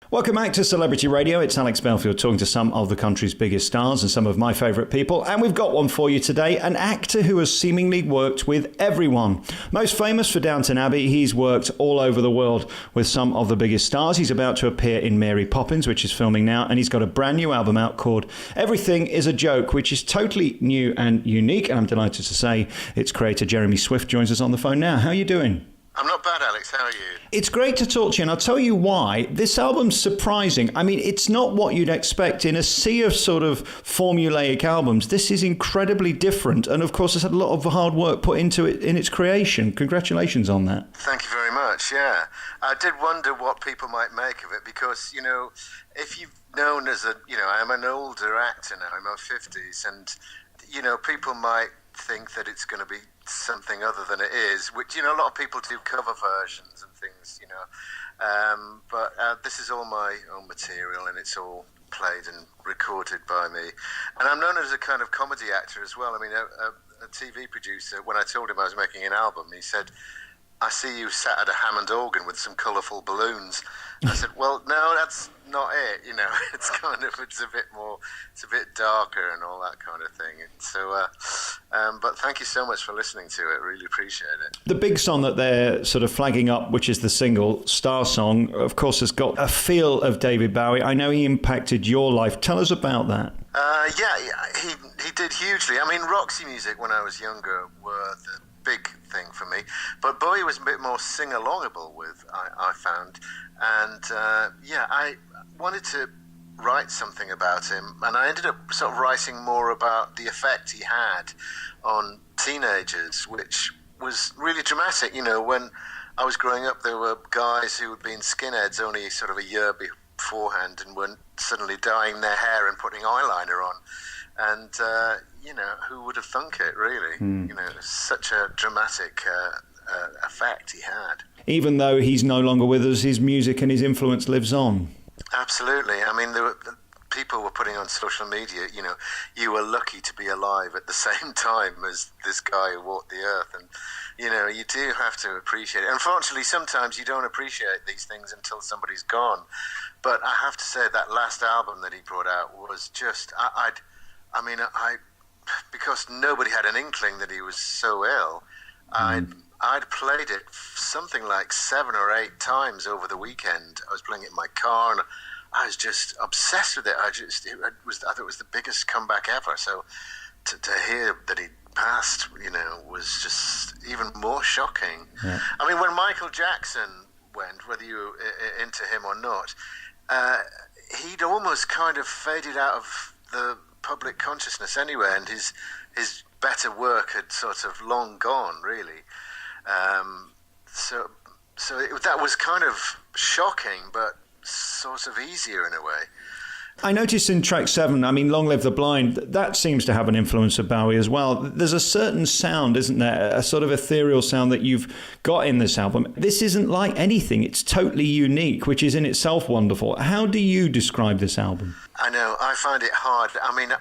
Welcome back to Celebrity Radio. It's Alex Belfield talking to some of the country's biggest stars and some of my favourite people. And we've got one for you today, an actor who has seemingly worked with everyone. Most famous for Downton Abbey, he's worked all over the world with some of the biggest stars. He's about to appear in Mary Poppins, which is filming now, and he's got a brand new album out called Everything is a Joke, which is totally new and unique. And I'm delighted to say its creator, Jeremy Swift, joins us on the phone now. How are you doing? I'm not bad, Alex. How are you? It's great to talk to you, and I'll tell you why. This album's surprising. I mean, it's not what you'd expect in a sea of sort of formulaic albums. This is incredibly different, and of course, there's had a lot of hard work put into it in its creation. Congratulations on that. Thank you very much, yeah. I did wonder what people might make of it, because, you know, if you've known as I'm an older actor now, I'm in my 50s, and, you know, people might think that it's going to be something other than it is, which, you know, a lot of people do cover versions and things, you know, but this is all my own material, and it's all played and recorded by me. And I'm known as a kind of comedy actor as well. I mean, a TV producer, when I told him I was making an album, he said, "I see you sat at a Hammond organ with some colourful balloons." I said, "Well, no, that's not it. You know, it's a bit darker and all that kind of thing." And so, but thank you so much for listening to it. Really appreciate it. The big song that they're sort of flagging up, which is the single Star Song, of course, has got a feel of David Bowie. I know he impacted your life. Tell us about that. Yeah, he did hugely. I mean, Roxy music when I was younger were the big thing for me, but Bowie was a bit more sing-alongable with, I found, and I wanted to write something about him, and I ended up sort of writing more about the effect he had on teenagers, which was really dramatic. You know, when I was growing up, there were guys who had been skinheads only sort of a year beforehand and were suddenly dyeing their hair and putting eyeliner on. And, you know, who would have thunk it, really? You know, it was such a dramatic effect he had. Even though he's no longer with us, his music and his influence lives on. Absolutely. I mean, people were putting on social media, you know, you were lucky to be alive at the same time as this guy who walked the earth. And, you know, you do have to appreciate it. Unfortunately, sometimes you don't appreciate these things until somebody's gone. But I have to say that last album that he brought out was just, because nobody had an inkling that he was so ill, I'd played it something like 7 or 8 times over the weekend. I was playing it in my car, and I was just obsessed with it. I thought it was the biggest comeback ever. So to hear that he passed, you know, was just even more shocking. Yeah. I mean, when Michael Jackson went, whether you were into him or not, he'd almost kind of faded out of the public consciousness anyway, and his better work had sort of long gone, really. So that was kind of shocking, but sort of easier in a way. I noticed in track 7, I mean, Long Live the Blind, that seems to have an influence of Bowie as well. There's a certain sound, isn't there? A sort of ethereal sound that you've got in this album. This isn't like anything. It's totally unique, which is in itself wonderful. How do you describe this album? I know, I find it hard. I mean,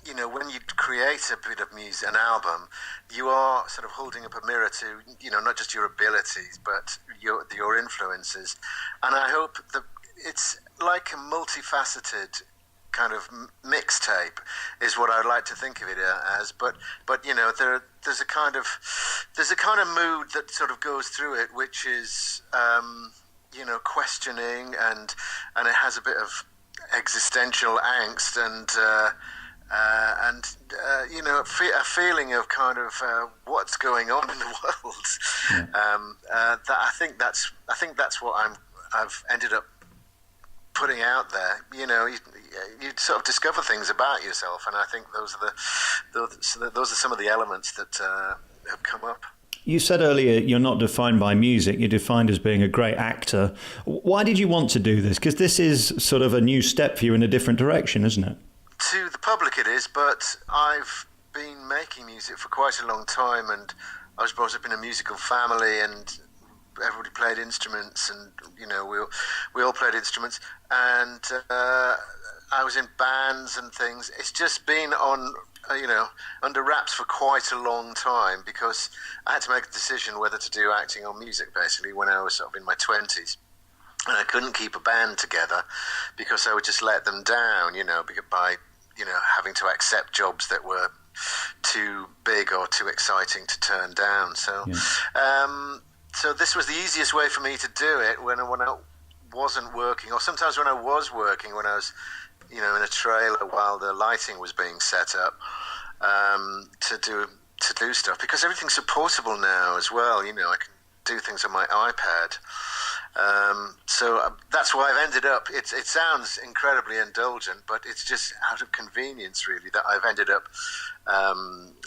you know, when you create a bit of music, an album, you are sort of holding up a mirror to, you know, not just your abilities, but your influences. And I hope that it's like a multifaceted kind of mixtape is what I'd like to think of it as. But you know, there's a kind of mood that sort of goes through it, which is you know, questioning, and it has a bit of existential angst and you know, a feeling of kind of what's going on in the world. Yeah. I think that's what I've ended up putting out there. You know, you sort of discover things about yourself, and I think those are some of the elements that have come up. You said earlier you're not defined by music, you're defined as being a great actor. Why did you want to do this? Because this is sort of a new step for you in a different direction, isn't it? To the public it is, but I've been making music for quite a long time, and I was brought up in a musical family, and everybody played instruments, and, you know, we all played instruments, and I was in bands and things. It's just been on, you know, under wraps for quite a long time, because I had to make a decision whether to do acting or music, basically, when I was sort of in my 20s. and I couldn't keep a band together because I would just let them down, by having to accept jobs that were too big or too exciting to turn down. So, so this was the easiest way for me to do it when I wasn't working, or sometimes when I was working, when I was, in a trailer while the lighting was being set up, to do stuff, because everything's so portable now as well. I can do things on my iPad. So that's why I've ended up, it sounds incredibly indulgent, but it's just out of convenience, really, that I've ended up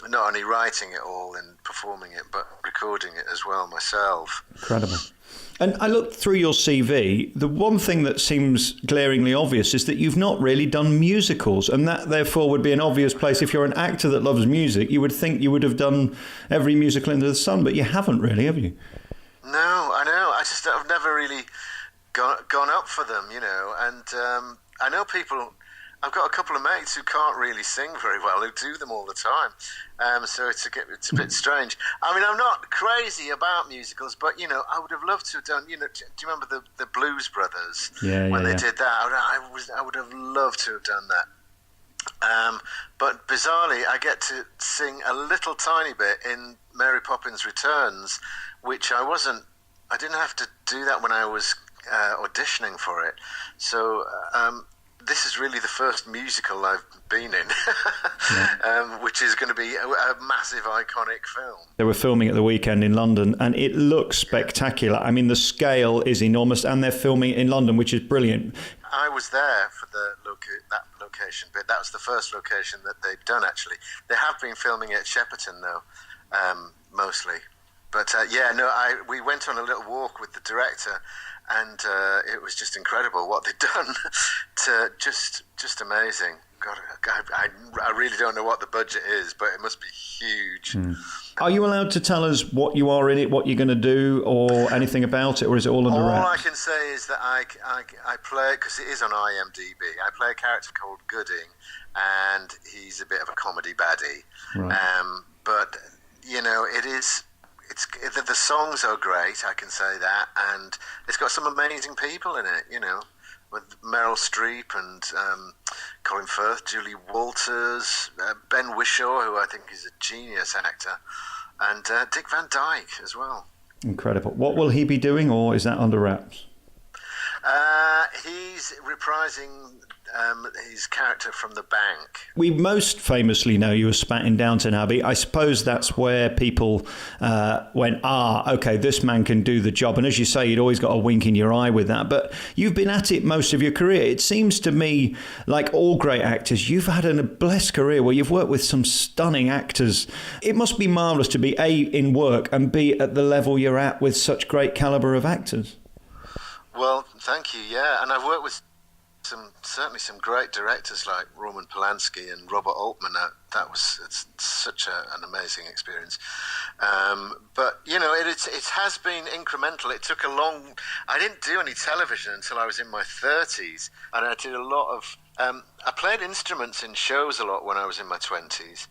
not only writing it all and performing it, but recording it as well myself. Incredible. And I looked through your CV. The one thing that seems glaringly obvious is that you've not really done musicals, and that therefore would be an obvious place. If you're an actor that loves music, you would think you would have done every musical under the sun, but you haven't really, have you? No, I know. I've never really gone up for them, and I know people. I've got a couple of mates who can't really sing very well, who do them all the time. So it's a bit strange. I mean, I'm not crazy about musicals, but, I would have loved to have done, do you remember the Blues Brothers? When they did that? I would have loved to have done that. But bizarrely, I get to sing a little tiny bit in Mary Poppins Returns, which I didn't have to do that when I was auditioning for it. So this is really the first musical I've been in, which is going to be a massive, iconic film. They were filming at the weekend in London, and it looks spectacular. I mean, the scale is enormous, and they're filming it in London, which is brilliant. I was there for that location bit. That was the first location that they'd done, actually. They have been filming it at Shepperton, though, mostly. But, we went on a little walk with the director, and it was just incredible what they'd done. Just amazing. God, I really don't know what the budget is, but it must be huge. Are you allowed to tell us what you are in it, what you're going to do, or anything about it, or is it all under wraps? All I can say is that I play, because it is on IMDb, I play a character called Gooding, and he's a bit of a comedy baddie. Right. But, it is... The songs are great, I can say that, and it's got some amazing people in it, with Meryl Streep and Colin Firth, Julie Walters, Ben Whishaw, who I think is a genius actor, and Dick Van Dyke as well. Incredible. What will he be doing, or is that under wraps? He's reprising his character from The Bank. We most famously know you as Spat in Downton Abbey. I suppose that's where people went, okay, this man can do the job. And as you say, you'd always got a wink in your eye with that. But you've been at it most of your career. It seems to me, like all great actors, you've had a blessed career where you've worked with some stunning actors. It must be marvellous to be A, in work, and B, at the level you're at with such great calibre of actors. Well, thank you, yeah. And I've worked with certainly some great directors like Roman Polanski and Robert Altman. It's such an amazing experience. But it has been incremental. It took I didn't do any television until I was in my 30s, and I did a lot of. I played instruments in shows a lot when I was in my 20s,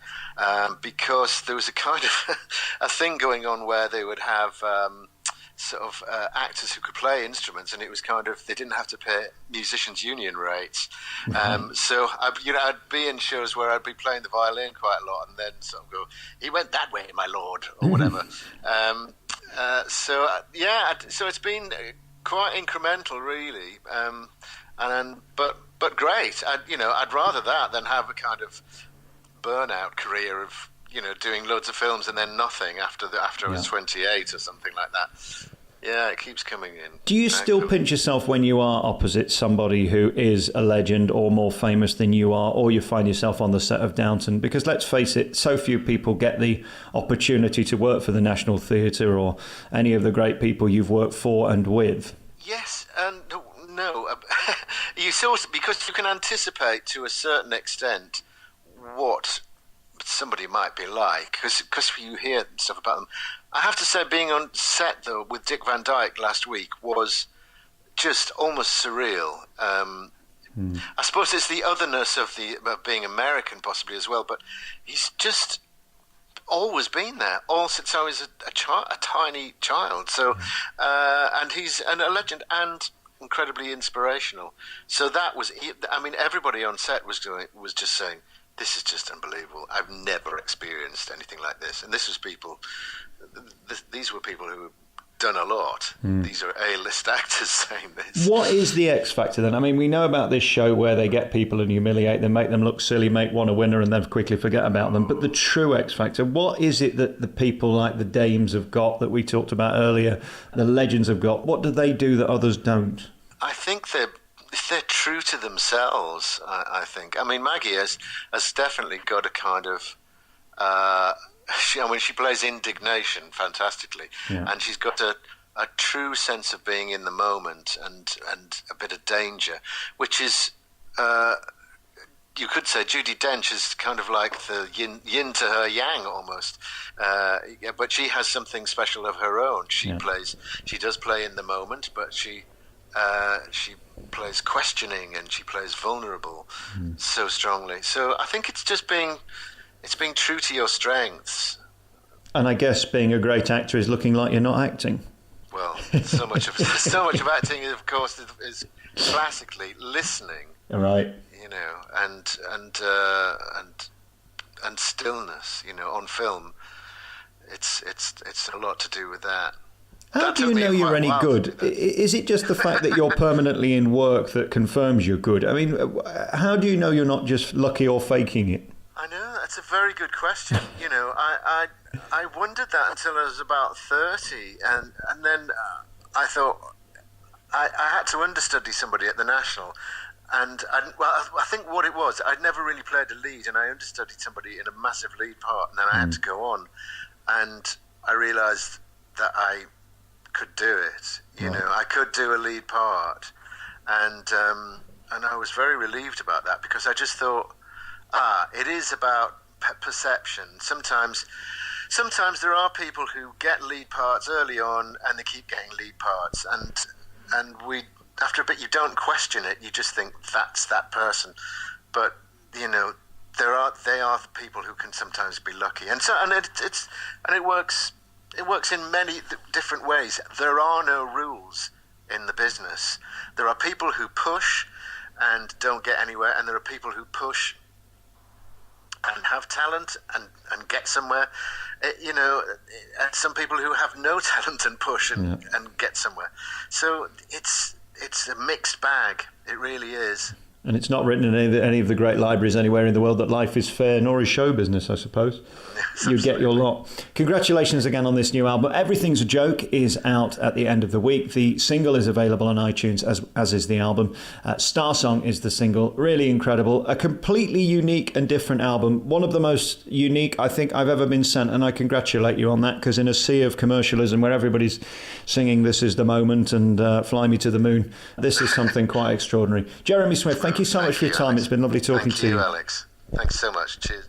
because there was a kind of a thing going on where they would have. Actors who could play instruments, and it was kind of, they didn't have to pay musicians' union rates. So I'd be in shows where I'd be playing the violin quite a lot, and then sort of go, "He went that way, my lord," or whatever. So it's been quite incremental, really, but great. I'd rather that than have a kind of burnout career of doing loads of films and then nothing after I was 28 or something like that. Yeah, it keeps coming in. Do you still pinch yourself when you are opposite somebody who is a legend or more famous than you are, or you find yourself on the set of Downton? Because let's face it, so few people get the opportunity to work for the National Theatre or any of the great people you've worked for and with. Yes, and no. Because you can anticipate to a certain extent what somebody might be like, because you hear stuff about them. I have to say, being on set though with Dick Van Dyke last week was just almost surreal. I suppose it's the otherness of being American possibly as well, but he's just always been there, all since I was a tiny child. So and he's a legend, and incredibly inspirational. So that was, I mean, everybody on set was just saying, this is just unbelievable. I've never experienced anything like this. And this was people, these were people who done a lot. These are A-list actors saying this. What is the X factor then? I mean, we know about this show where they get people and humiliate them, make them look silly, make one a winner and then quickly forget about them. But the true X factor, what is it that the people like the Dames have got that we talked about earlier, the legends have got? What do they do that others don't? I think they're true to themselves, I think. I mean, Maggie has definitely got a kind of... she plays indignation fantastically, and she's got a true sense of being in the moment and a bit of danger, which is, you could say Judi Dench is kind of like the yin to her yang almost, but she has something special of her own. She does play in the moment, but she plays questioning and she plays vulnerable so strongly. So I think it's just being true to your strengths. And I guess being a great actor is looking like you're not acting. Well, so much of acting, of course, is classically listening. Right. You know, and stillness. You know, on film, it's a lot to do with that. How do you know you're any good? Is it just the fact that you're permanently in work that confirms you're good? I mean, how do you know you're not just lucky or faking it? I know, that's a very good question. You know, I wondered that until I was about 30, and then I thought I had to understudy somebody at the National, and I think what it was, I'd never really played a lead, and I understudied somebody in a massive lead part, and then I had to go on, and I realised that I could do it. You know, I could do a lead part, and I was very relieved about that, because I just thought, it is about perception. Sometimes there are people who get lead parts early on and they keep getting lead parts, and we, after a bit, you don't question it. You just think that's that person. But you know, they are the people who can sometimes be lucky, and it works. It works in many different ways. There are no rules in the business. There are people who push and don't get anywhere, and there are people who push and have talent and get somewhere, you know, and some people who have no talent and push and get somewhere. So it's a mixed bag. It really is. And it's not written in any of the great libraries anywhere in the world that life is fair, nor is show business, I suppose. Yes, you get your lot. Congratulations again on this new album. Everything's a Joke is out at the end of the week. The single is available on iTunes, as is the album. Star Song is the single. Really incredible. A completely unique and different album. One of the most unique I think I've ever been sent, and I congratulate you on that, because in a sea of commercialism where everybody's singing This Is the Moment and Fly Me to the Moon, this is something quite extraordinary. Jeremy Swift, thank you so much for your time. Alex. It's been lovely talking to you. Thank you, Alex. Thanks so much. Cheers.